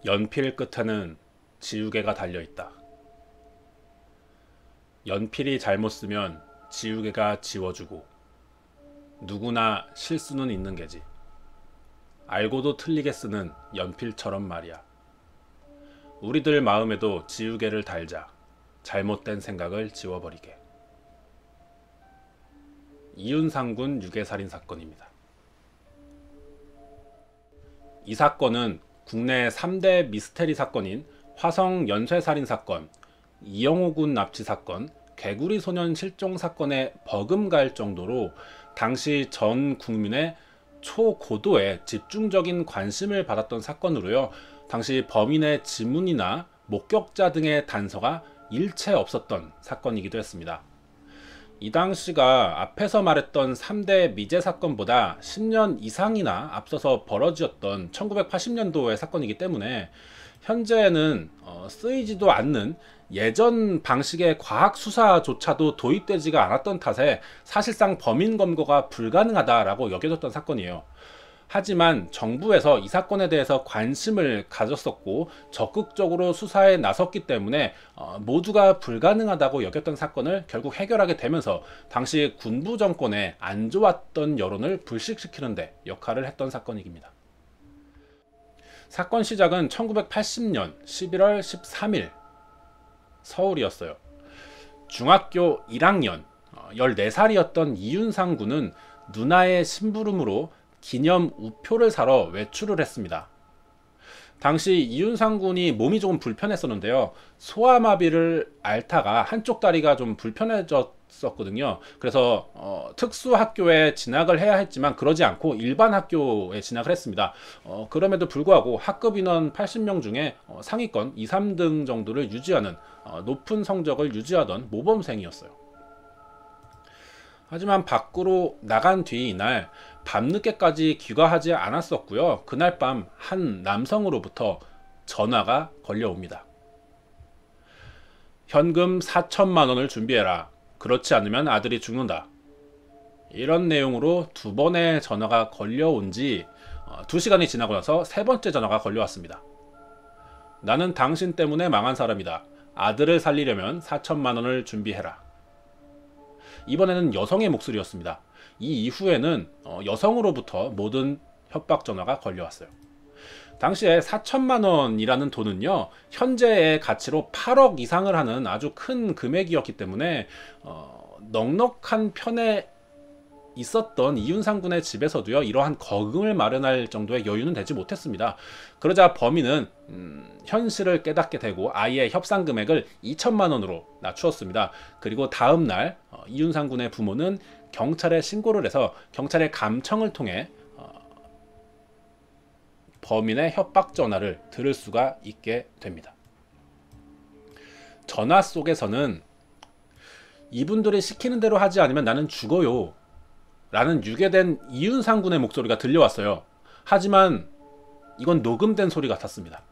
연필 끝에는 지우개가 달려있다. 연필이 잘못 쓰면 지우개가 지워주고 누구나 실수는 있는 게지. 알고도 틀리게 쓰는 연필처럼 말이야. 우리들 마음에도 지우개를 달자. 잘못된 생각을 지워버리게. 이윤상군 유괴살인 사건입니다. 이 사건은 국내 3대 미스테리 사건인 화성 연쇄살인 사건, 이영호 군 납치 사건, 개구리 소년 실종 사건에 버금갈 정도로 당시 전 국민의 초고도의 집중적인 관심을 받았던 사건으로요. 당시 범인의 지문이나 목격자 등의 단서가 일체 없었던 사건이기도 했습니다. 이 당시가 앞에서 말했던 3대 미제 사건보다 10년 이상이나 앞서서 벌어졌던 1980년도의 사건이기 때문에 현재는 쓰이지도 않는 예전 방식의 과학 수사조차도 도입되지가 않았던 탓에 사실상 범인 검거가 불가능하다라고 여겨졌던 사건이에요. 하지만 정부에서 이 사건에 대해서 관심을 가졌었고 적극적으로 수사에 나섰기 때문에 모두가 불가능하다고 여겼던 사건을 결국 해결하게 되면서 당시 군부 정권에 안 좋았던 여론을 불식시키는 데 역할을 했던 사건입니다. 사건 시작은 1980년 11월 13일 서울이었어요. 중학교 1학년 14살이었던 이윤상 군은 누나의 심부름으로 기념 우표를 사러 외출을 했습니다. 당시 이윤상 군이 몸이 조금 불편했었는데요. 소아마비를 앓다가 한쪽 다리가 좀 불편해졌었거든요. 그래서 특수학교에 진학을 해야 했지만 그러지 않고 일반 학교에 진학을 했습니다. 그럼에도 불구하고 학급 인원 80명 중에 상위권 2, 3등 정도를 유지하는 높은 성적을 유지하던 모범생이었어요. 하지만 밖으로 나간 뒤 이날 밤늦게까지 귀가하지 않았었고요. 그날 밤 한 남성으로부터 전화가 걸려옵니다. 현금 4천만 원을 준비해라. 그렇지 않으면 아들이 죽는다. 이런 내용으로 두 번의 전화가 걸려온 지 2시간이 지나고 나서 세 번째 전화가 걸려왔습니다. 나는 당신 때문에 망한 사람이다. 아들을 살리려면 4천만 원을 준비해라. 이번에는 여성의 목소리였습니다. 이 이후에는 여성으로부터 모든 협박 전화가 걸려왔어요. 당시에 4천만 원이라는 돈은요, 현재의 가치로 8억 이상을 하는 아주 큰 금액이었기 때문에 넉넉한 편에 있었던 이윤상 군의 집에서도요, 이러한 거금을 마련할 정도의 여유는 되지 못했습니다. 그러자 범인은 현실을 깨닫게 되고 아예 협상 금액을 2천만 원으로 낮추었습니다. 그리고 다음 날 이윤상 군의 부모는 경찰에 신고를 해서 경찰의 감청을 통해 범인의 협박 전화를 들을 수가 있게 됩니다. 전화 속에서는 이분들이 시키는 대로 하지 않으면 나는 죽어요 라는 유괴된 이윤상 군의 목소리가 들려왔어요. 하지만 이건 녹음된 소리 같았습니다.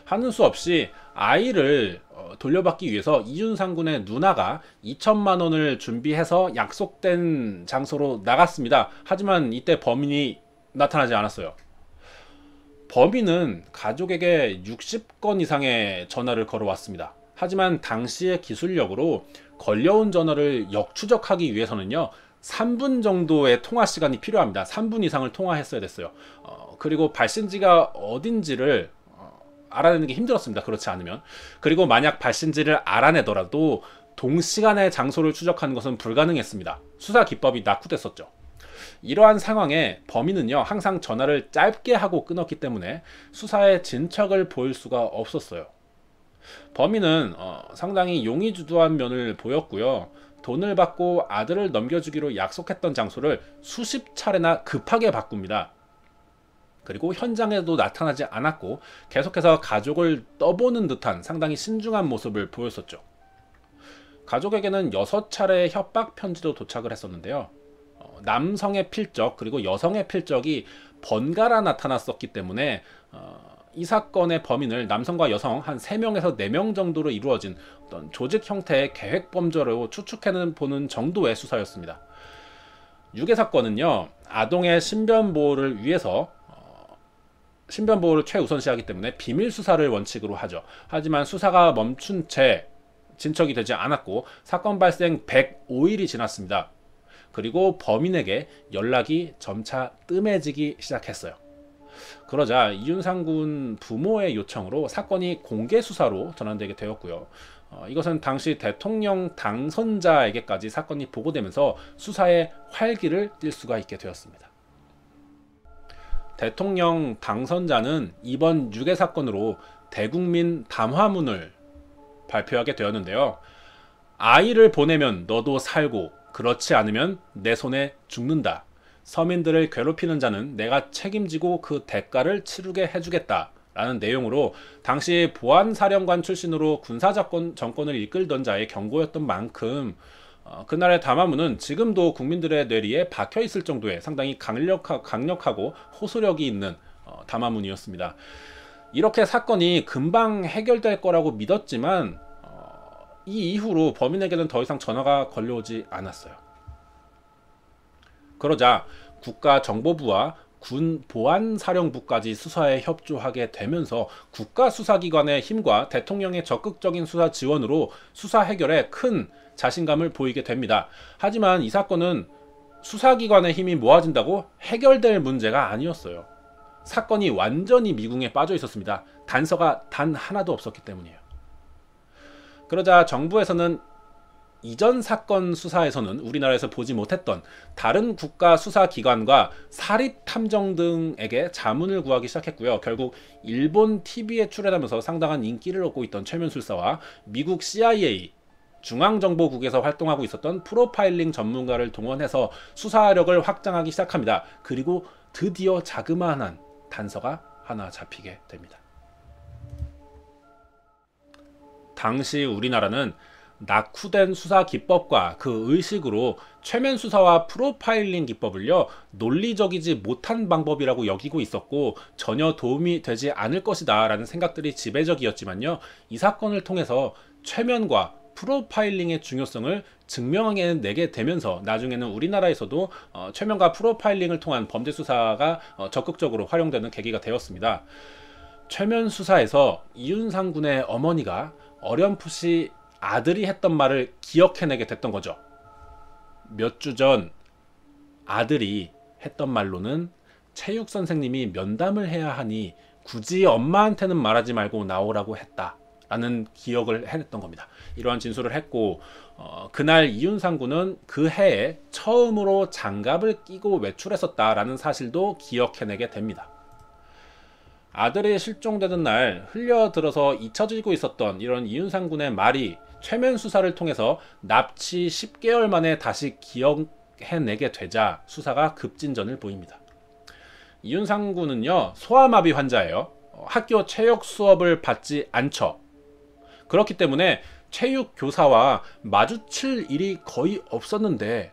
하는 수 없이 아이를 돌려받기 위해서 이윤상 군의 누나가 2천만 원을 준비해서 약속된 장소로 나갔습니다. 하지만 이때 범인이 나타나지 않았어요. 범인은 가족에게 60건 이상의 전화를 걸어왔습니다. 하지만 당시의 기술력으로 걸려온 전화를 역추적하기 위해서는요, 3분 정도의 통화 시간이 필요합니다. 3분 이상을 통화했어야 됐어요. 그리고 발신지가 어딘지를 알아내는 게 힘들었습니다. 그렇지 않으면. 그리고 만약 발신지를 알아내더라도 동시간에 장소를 추적하는 것은 불가능했습니다. 수사 기법이 낙후됐었죠. 이러한 상황에 범인은요, 항상 전화를 짧게 하고 끊었기 때문에 수사의 진척을 보일 수가 없었어요. 범인은 상당히 용의주도한 면을 보였고요. 돈을 받고 아들을 넘겨주기로 약속했던 장소를 수십 차례나 급하게 바꿉니다. 그리고 현장에도 나타나지 않았고 계속해서 가족을 떠보는 듯한 상당히 신중한 모습을 보였었죠. 가족에게는 6차례의 협박 편지도 도착을 했었는데요. 남성의 필적 그리고 여성의 필적이 번갈아 나타났었기 때문에 이 사건의 범인을 남성과 여성 한 3명에서 4명 정도로 이루어진 어떤 조직 형태의 계획범죄로 추측해보는 정도의 수사였습니다. 유괴 사건은요, 아동의 신변 보호를 위해서 신변 보호를 최우선시하기 때문에 비밀 수사를 원칙으로 하죠. 하지만 수사가 멈춘 채 진척이 되지 않았고 사건 발생 105일이 지났습니다. 그리고 범인에게 연락이 점차 뜸해지기 시작했어요. 그러자 이윤상 군 부모의 요청으로 사건이 공개 수사로 전환되게 되었고요. 이것은 당시 대통령 당선자에게까지 사건이 보고되면서 수사에 활기를 띨 수가 있게 되었습니다. 대통령 당선자는 이번 유괴 사건으로 대국민 담화문을 발표하게 되었는데요. 아이를 보내면 너도 살고 그렇지 않으면 내 손에 죽는다. 서민들을 괴롭히는 자는 내가 책임지고 그 대가를 치르게 해주겠다. 라는 내용으로 당시 보안사령관 출신으로 군사정권을 이끌던 자의 경고였던 만큼 그날의 담화문은 지금도 국민들의 뇌리에 박혀있을 정도의 상당히 강력하고 호소력이 있는 담화문이었습니다. 이렇게 사건이 금방 해결될 거라고 믿었지만 이 이후로 범인에게는 더 이상 전화가 걸려오지 않았어요. 그러자 국가정보부와 군보안사령부까지 수사에 협조하게 되면서 국가수사기관의 힘과 대통령의 적극적인 수사 지원으로 수사 해결에 큰 자신감을 보이게 됩니다. 하지만 이 사건은 수사기관의 힘이 모아진다고 해결될 문제가 아니었어요. 사건이 완전히 미궁에 빠져 있었습니다. 단서가 단 하나도 없었기 때문이에요. 그러자 정부에서는 이전 사건 수사에서는 우리나라에서 보지 못했던 다른 국가 수사기관과 사립탐정 등에게 자문을 구하기 시작했고요. 결국 일본 TV에 출연하면서 상당한 인기를 얻고 있던 최면술사와 미국 CIA 중앙정보국에서 활동하고 있었던 프로파일링 전문가를 동원해서 수사력을 확장하기 시작합니다. 그리고 드디어 자그마한 단서가 하나 잡히게 됩니다. 당시 우리나라는 낙후된 수사 기법과 그 의식으로 최면 수사와 프로파일링 기법을요 논리적이지 못한 방법이라고 여기고 있었고 전혀 도움이 되지 않을 것이다 라는 생각들이 지배적이었지만요, 이 사건을 통해서 최면과 프로파일링의 중요성을 증명해내게 되면서 나중에는 우리나라에서도 최면과 프로파일링을 통한 범죄 수사가 적극적으로 활용되는 계기가 되었습니다. 최면 수사에서 이윤상 군의 어머니가 어렴풋이 아들이 했던 말을 기억해내게 됐던 거죠. 몇 주 전 아들이 했던 말로는 체육 선생님이 면담을 해야 하니 굳이 엄마한테는 말하지 말고 나오라고 했다 라는 기억을 해냈던 겁니다. 이러한 진술을 했고 그날 이윤상 군은 그 해에 처음으로 장갑을 끼고 외출했었다라는 사실도 기억해내게 됩니다. 아들이 실종되던 날 흘려들어서 잊혀지고 있었던 이런 이윤상 군의 말이 최면 수사를 통해서 납치 10개월 만에 다시 기억해내게 되자 수사가 급진전을 보입니다. 이윤상 군은요 소아마비 환자예요. 학교 체육 수업을 받지 않죠. 그렇기 때문에 체육 교사와 마주칠 일이 거의 없었는데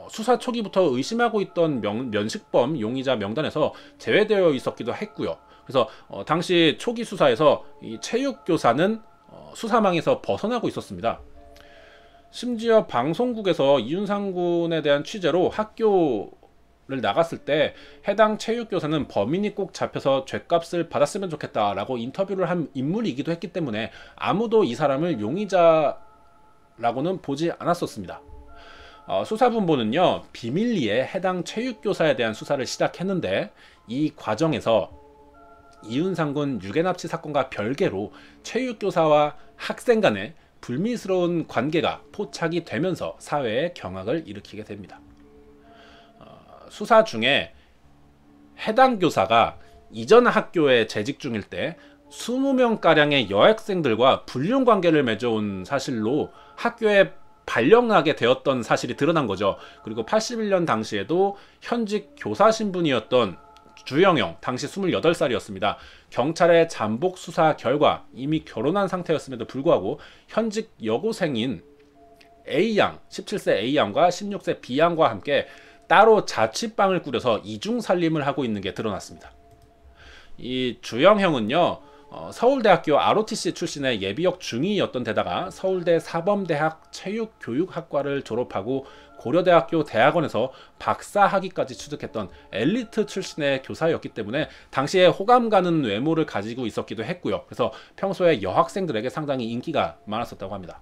수사 초기부터 의심하고 있던 면식범 용의자 명단에서 제외되어 있었기도 했고요. 그래서 당시 초기 수사에서 이 체육교사는 수사망에서 벗어나고 있었습니다. 심지어 방송국에서 이윤상 군에 대한 취재로 학교를 나갔을 때 해당 체육교사는 범인이 꼭 잡혀서 죗값을 받았으면 좋겠다라고 인터뷰를 한 인물이기도 했기 때문에 아무도 이 사람을 용의자라고는 보지 않았었습니다. 수사본부는요 비밀리에 해당 체육교사에 대한 수사를 시작했는데 이 과정에서 이윤상 군 유괴납치 사건과 별개로 체육교사와 학생 간의 불미스러운 관계가 포착이 되면서 사회에 경악을 일으키게 됩니다. 수사 중에 해당 교사가 이전 학교에 재직 중일 때 20명가량의 여학생들과 불륜 관계를 맺어온 사실로 학교에 발령나게 되었던 사실이 드러난 거죠. 그리고 81년 당시에도 현직 교사 신분이었던 주영영, 당시 28살이었습니다. 경찰의 잠복 수사 결과 이미 결혼한 상태였음에도 불구하고 현직 여고생인 A양, 17세 A양과 16세 B양과 함께 따로 자취방을 꾸려서 이중살림을 하고 있는 게 드러났습니다. 이 주영형은요 서울대학교 ROTC 출신의 예비역 중위였던 데다가 서울대 사범대학 체육교육학과를 졸업하고 고려대학교 대학원에서 박사 학위까지 취득했던 엘리트 출신의 교사였기 때문에 당시에 호감 가는 외모를 가지고 있었기도 했고요. 그래서 평소에 여학생들에게 상당히 인기가 많았었다고 합니다.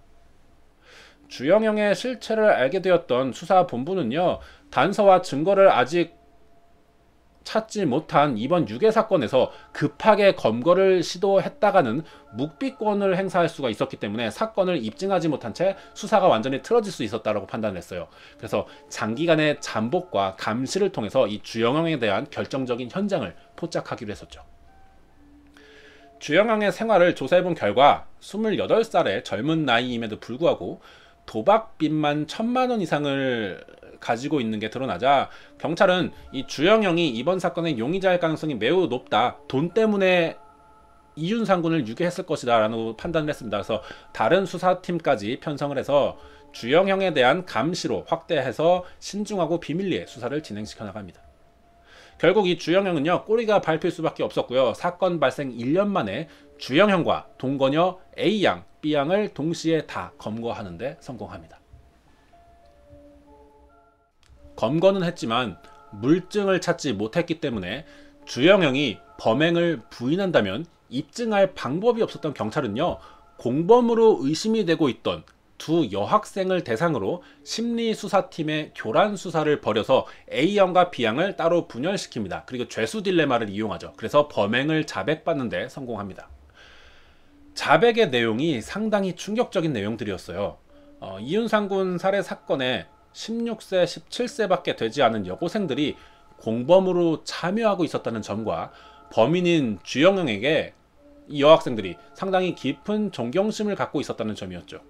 주영영의 실체를 알게 되었던 수사본부는요, 단서와 증거를 아직 찾지 못한 이번 유괴 사건에서 급하게 검거를 시도했다가는 묵비권을 행사할 수가 있었기 때문에 사건을 입증하지 못한 채 수사가 완전히 틀어질 수 있었다고 판단을 했어요. 그래서 장기간의 잠복과 감시를 통해서 이 주영영에 대한 결정적인 현장을 포착하기로 했었죠. 주영영의 생활을 조사해본 결과 28살의 젊은 나이임에도 불구하고 도박빚만 1,000만 원 이상을 가지고 있는 게 드러나자 경찰은 이 주영영이 이번 사건의 용의자일 가능성이 매우 높다, 돈 때문에 이윤상군을 유괴했을 것이다 라는 판단을 했습니다. 그래서 다른 수사팀까지 편성을 해서 주영영에 대한 감시로 확대해서 신중하고 비밀리에 수사를 진행시켜 나갑니다. 결국 이 주영영은요, 꼬리가 밟힐 수밖에 없었고요. 사건 발생 1년 만에 주영영과 동거녀 A양, B양을 동시에 다 검거하는 데 성공합니다. 검거는 했지만 물증을 찾지 못했기 때문에 주영영이 범행을 부인한다면 입증할 방법이 없었던 경찰은요, 공범으로 의심이 되고 있던 두 여학생을 대상으로 심리수사팀의 교란 수사를 벌여서 A양과 B양을 따로 분열시킵니다. 그리고 죄수 딜레마를 이용하죠. 그래서 범행을 자백받는 데 성공합니다. 자백의 내용이 상당히 충격적인 내용들이었어요. 이윤상군 살해 사건에 16세, 17세밖에 되지 않은 여고생들이 공범으로 참여하고 있었다는 점과 범인인 주영영에게 이 여학생들이 상당히 깊은 존경심을 갖고 있었다는 점이었죠.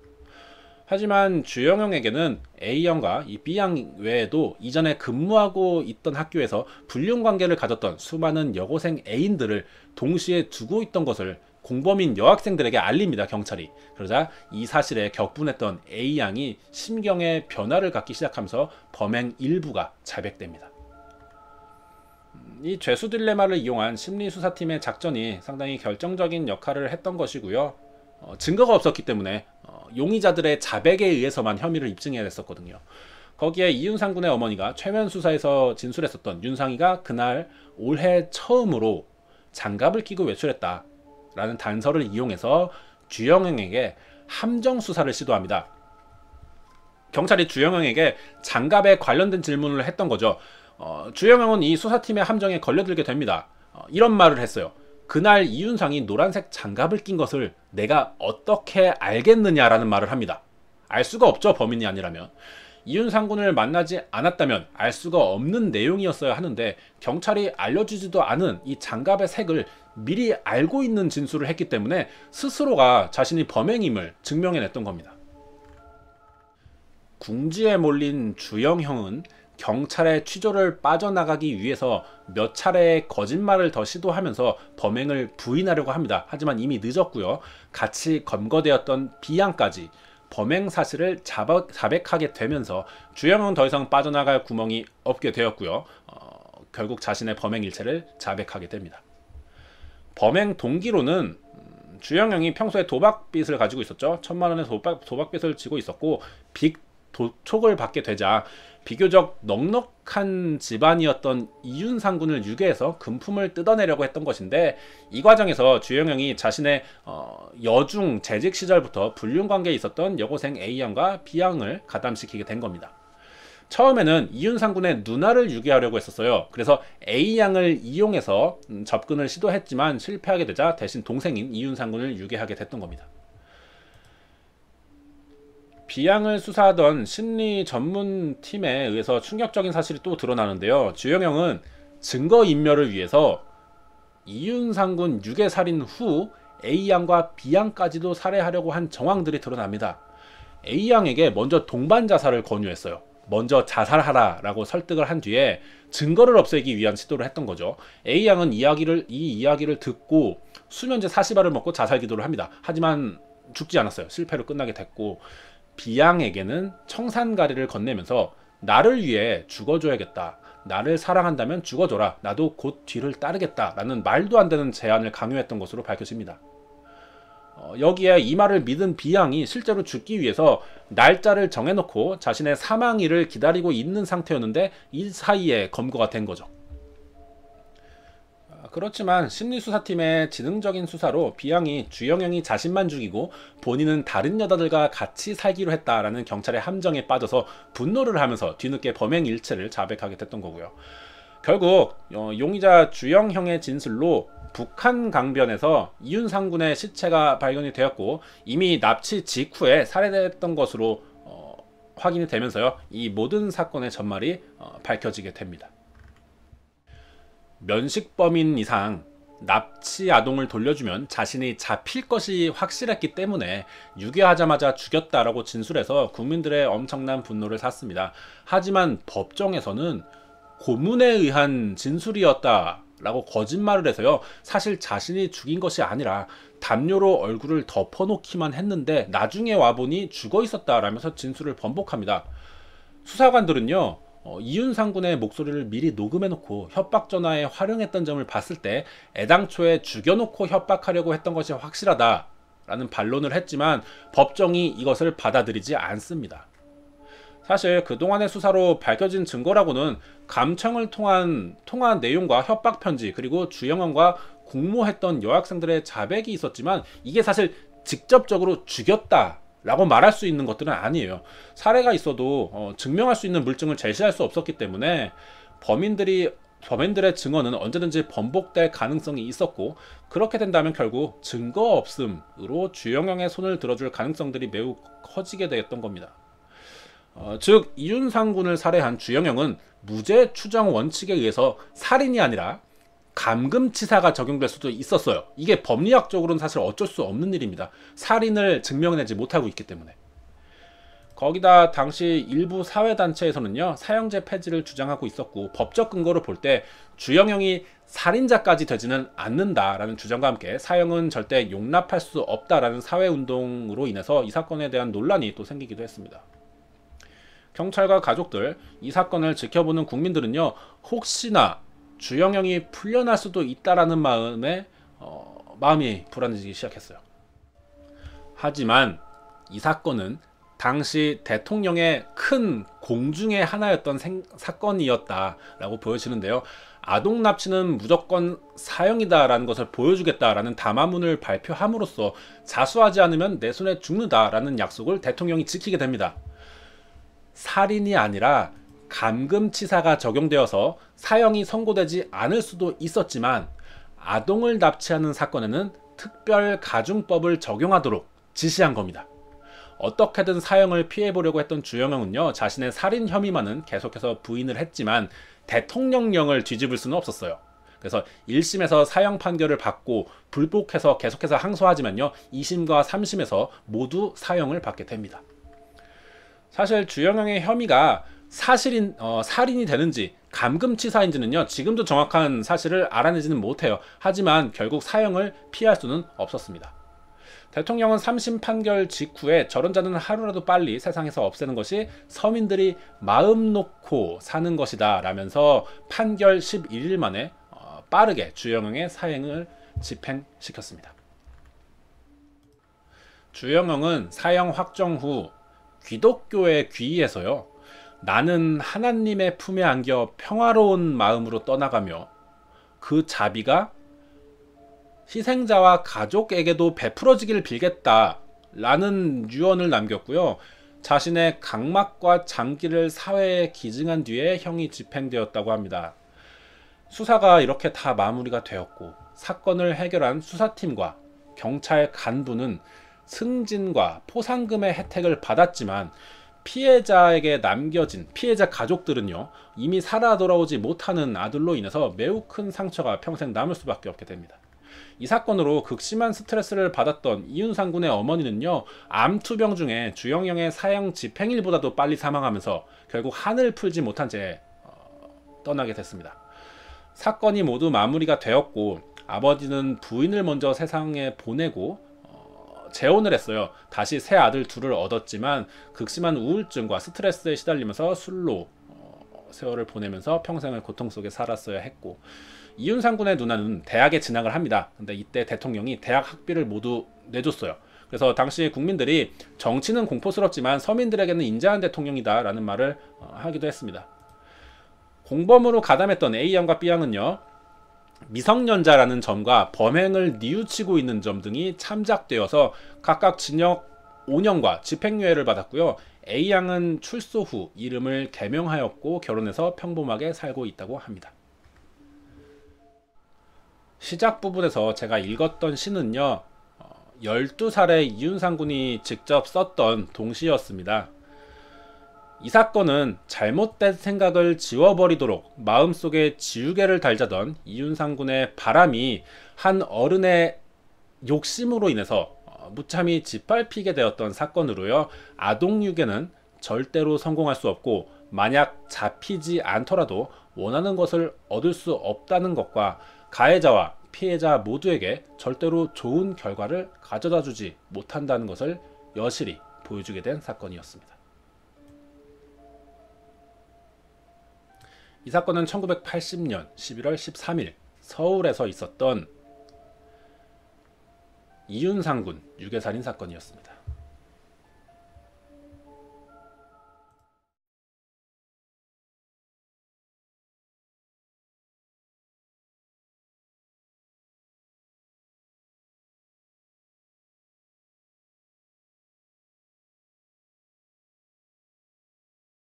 하지만 주영영에게는 A양과 이 B양 외에도 이전에 근무하고 있던 학교에서 불륜관계를 가졌던 수많은 여고생 애인들을 동시에 두고 있던 것을 공범인 여학생들에게 알립니다, 경찰이. 그러자 이 사실에 격분했던 A양이 심경의 변화를 갖기 시작하면서 범행 일부가 자백됩니다. 이 죄수 딜레마를 이용한 심리수사팀의 작전이 상당히 결정적인 역할을 했던 것이고요. 증거가 없었기 때문에 용의자들의 자백에 의해서만 혐의를 입증해야 했었거든요. 거기에 이윤상 군의 어머니가 최면 수사에서 진술했었던 윤상이가 그날 올해 처음으로 장갑을 끼고 외출했다 라는 단서를 이용해서 주영영에게 함정 수사를 시도합니다. 경찰이 주영영에게 장갑에 관련된 질문을 했던 거죠. 주영영은 이 수사팀의 함정에 걸려들게 됩니다. 이런 말을 했어요. 그날 이윤상이 노란색 장갑을 낀 것을 내가 어떻게 알겠느냐라는 말을 합니다. 알 수가 없죠, 범인이 아니라면. 이윤상 군을 만나지 않았다면 알 수가 없는 내용이었어야 하는데 경찰이 알려주지도 않은 이 장갑의 색을 미리 알고 있는 진술을 했기 때문에 스스로가 자신이 범행임을 증명해냈던 겁니다. 궁지에 몰린 주영형은 경찰의 취조를 빠져나가기 위해서 몇 차례의 거짓말을 더 시도하면서 범행을 부인하려고 합니다. 하지만 이미 늦었고요. 같이 검거되었던 B양까지 범행 사실을 자백하게 되면서 주영은 더 이상 빠져나갈 구멍이 없게 되었고요. 결국 자신의 범행 일체를 자백하게 됩니다. 범행 동기로는 주영영이 평소에 도박빚을 가지고 있었죠. 1,000만 원의 도박빚을 지고 있었고 빚 도촉을 받게 되자 비교적 넉넉한 집안이었던 이윤상 군을 유괴해서 금품을 뜯어내려고 했던 것인데 이 과정에서 주영영이 자신의 여중 재직 시절부터 불륜관계에 있었던 여고생 A양과 B양을 가담시키게 된 겁니다. 처음에는 이윤상 군의 누나를 유괴하려고 했었어요. 그래서 A양을 이용해서 접근을 시도했지만 실패하게 되자 대신 동생인 이윤상 군을 유괴하게 됐던 겁니다. B양을 수사하던 심리 전문팀에 의해서 충격적인 사실이 또 드러나는데요. 주영영은 증거인멸을 위해서 이윤상 군 유괴살인 후 A양과 B양까지도 살해하려고 한 정황들이 드러납니다. A양에게 먼저 동반자살을 권유했어요. 먼저 자살하라 라고 설득을 한 뒤에 증거를 없애기 위한 시도를 했던 거죠. A양은 이 이야기를 듣고 수면제 40알을 먹고 자살 기도를 합니다. 하지만 죽지 않았어요. 실패로 끝나게 됐고 B양에게는 청산가리를 건네면서 나를 위해 죽어줘야겠다. 나를 사랑한다면 죽어줘라. 나도 곧 뒤를 따르겠다. 라는 말도 안 되는 제안을 강요했던 것으로 밝혀집니다. 여기에 이 말을 믿은 비양이 실제로 죽기 위해서 날짜를 정해놓고 자신의 사망일을 기다리고 있는 상태였는데 이 사이에 검거가 된 거죠. 그렇지만 심리수사팀의 지능적인 수사로 비양이 주영영이 자신만 죽이고 본인은 다른 여자들과 같이 살기로 했다라는 경찰의 함정에 빠져서 분노를 하면서 뒤늦게 범행 일체를 자백하게 됐던 거고요. 결국 용의자 주영형의 진술로 북한 강변에서 이윤상 군의 시체가 발견이 되었고 이미 납치 직후에 살해됐던 것으로 확인이 되면서요. 이 모든 사건의 전말이 밝혀지게 됩니다. 면식범인 이상 납치 아동을 돌려주면 자신이 잡힐 것이 확실했기 때문에 유괴하자마자 죽였다라고 진술해서 국민들의 엄청난 분노를 샀습니다. 하지만 법정에서는 고문에 의한 진술이었다라고 거짓말을 해서요. 사실 자신이 죽인 것이 아니라 담요로 얼굴을 덮어놓기만 했는데 나중에 와보니 죽어 있었다라면서 진술을 번복합니다. 수사관들은요. 이윤상 군의 목소리를 미리 녹음해놓고 협박 전화에 활용했던 점을 봤을 때 애당초에 죽여놓고 협박하려고 했던 것이 확실하다라는 반론을 했지만 법정이 이것을 받아들이지 않습니다. 사실 그동안의 수사로 밝혀진 증거라고는 감청을 통한 통화 내용과 협박 편지 그리고 주영원과 공모했던 여학생들의 자백이 있었지만 이게 사실 직접적으로 죽였다 라고 말할 수 있는 것들은 아니에요. 사례가 있어도 증명할 수 있는 물증을 제시할 수 없었기 때문에 범인들의 증언은 언제든지 번복될 가능성이 있었고 그렇게 된다면 결국 증거 없음으로 주영영의 손을 들어줄 가능성들이 매우 커지게 되었던 겁니다. 즉 이윤상 군을 살해한 주영영은 무죄 추정 원칙에 의해서 살인이 아니라 감금치사가 적용될 수도 있었어요. 이게 법리학적으로는 사실 어쩔 수 없는 일입니다. 살인을 증명해내지 못하고 있기 때문에. 거기다 당시 일부 사회단체에서는요 사형제 폐지를 주장하고 있었고 법적 근거를 볼 때 주영영이 살인자까지 되지는 않는다라는 주장과 함께 사형은 절대 용납할 수 없다라는 사회운동으로 인해서 이 사건에 대한 논란이 또 생기기도 했습니다. 경찰과 가족들, 이 사건을 지켜보는 국민들은요 혹시나 주영영이 풀려날 수도 있다라는 마음이 불안해지기 시작했어요. 하지만 이 사건은 당시 대통령의 큰 공중의 하나였던 사건이었다라고 보여지는데요. 아동 납치는 무조건 사형이다라는 것을 보여주겠다라는 담화문을 발표함으로써 자수하지 않으면 내 손에 죽는다라는 약속을 대통령이 지키게 됩니다. 살인이 아니라 감금치사가 적용되어서 사형이 선고되지 않을 수도 있었지만 아동을 납치하는 사건에는 특별가중법을 적용하도록 지시한 겁니다. 어떻게든 사형을 피해보려고 했던 주영영은요 자신의 살인 혐의만은 계속해서 부인을 했지만 대통령령을 뒤집을 수는 없었어요. 그래서 1심에서 사형 판결을 받고 불복해서 계속해서 항소하지만요 2심과 3심에서 모두 사형을 받게 됩니다. 사실 주영영의 혐의가 살인이 되는지 감금치사인지는요 지금도 정확한 사실을 알아내지는 못해요. 하지만 결국 사형을 피할 수는 없었습니다. 대통령은 3심 판결 직후에 저런 자는 하루라도 빨리 세상에서 없애는 것이 서민들이 마음 놓고 사는 것이다 라면서 판결 11일 만에 빠르게 주영영의 사형을 집행시켰습니다. 주영영은 사형 확정 후 기독교에 귀의해서요 나는 하나님의 품에 안겨 평화로운 마음으로 떠나가며 그 자비가 희생자와 가족에게도 베풀어지기를 빌겠다 라는 유언을 남겼고요. 자신의 각막과 장기를 사회에 기증한 뒤에 형이 집행되었다고 합니다. 수사가 이렇게 다 마무리가 되었고 사건을 해결한 수사팀과 경찰 간부는 승진과 포상금의 혜택을 받았지만 피해자에게 남겨진 피해자 가족들은요 이미 살아 돌아오지 못하는 아들로 인해서 매우 큰 상처가 평생 남을 수밖에 없게 됩니다. 이 사건으로 극심한 스트레스를 받았던 이윤상 군의 어머니는요 암투병 중에 주영영의 사형 집행일보다도 빨리 사망하면서 결국 한을 풀지 못한 채 떠나게 됐습니다. 사건이 모두 마무리가 되었고 아버지는 부인을 먼저 세상에 보내고 재혼을 했어요. 다시 새 아들 둘을 얻었지만 극심한 우울증과 스트레스에 시달리면서 술로 세월을 보내면서 평생을 고통 속에 살았어야 했고, 이윤상 군의 누나는 대학에 진학을 합니다. 근데 이때 대통령이 대학 학비를 모두 내줬어요. 그래서 당시 국민들이 정치는 공포스럽지만 서민들에게는 인자한 대통령이다 라는 말을 하기도 했습니다. 공범으로 가담했던 A양과 B양은요, 미성년자라는 점과 범행을 뉘우치고 있는 점 등이 참작되어서 각각 징역 5년과 집행유예를 받았고요. A양은 출소 후 이름을 개명하였고 결혼해서 평범하게 살고 있다고 합니다. 시작 부분에서 제가 읽었던 시는요, 12살의 이윤상 군이 직접 썼던 동시였습니다. 이 사건은 잘못된 생각을 지워버리도록 마음속에 지우개를 달자던 이윤상 군의 바람이 한 어른의 욕심으로 인해서 무참히 짓밟히게 되었던 사건으로요. 아동유괴는 절대로 성공할 수 없고 만약 잡히지 않더라도 원하는 것을 얻을 수 없다는 것과 가해자와 피해자 모두에게 절대로 좋은 결과를 가져다 주지 못한다는 것을 여실히 보여주게 된 사건이었습니다. 이 사건은 1980년 11월 13일 서울에서 있었던 이윤상 군 유괴살인 사건이었습니다.